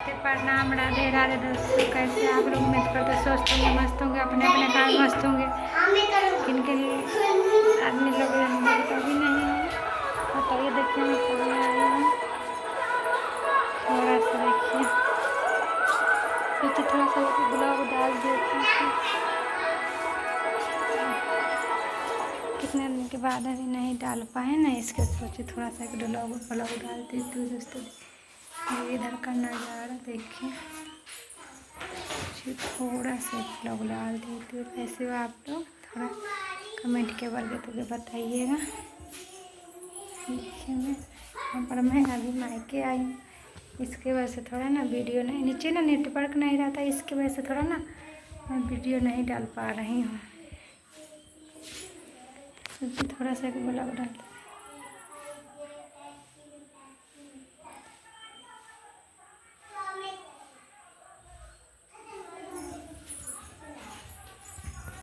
नमस्ते, प्रणाम, राधे राधे दोस्तों। कैसे आप लोग? उम्मीद करते स्वस्थ होंगे, मस्त होंगे, अपने अपने काम मस्त होंगे। किनके आदमी लोग कभी नहीं है बताइए। देखिए मैं कहाँ आई हूँ, थोड़ा सा देखिए, सोचे थोड़ा सा ब्लॉग डाल देती हूँ। कितने दिन के बाद अभी नहीं डाल पाए ना, इसके सोचे थोड़ा सा एक ब्लॉग डाल देती हूँ दोस्तों। इधर का नज़ारा देखिए, थोड़ा सा ब्लॉग डाल देती हूँ। कैसे हो आप लोग? थोड़ा कमेंट के करके बताइएगा। देखिए मैं अभी मायके आई हूँ, इसके वजह से थोड़ा ना वीडियो नहीं, नीचे ना नेटवर्क नहीं रहता, इसके वजह से थोड़ा ना मैं वीडियो नहीं डाल पा रही हूँ। सोचिए थोड़ा सा ब्लॉग डाल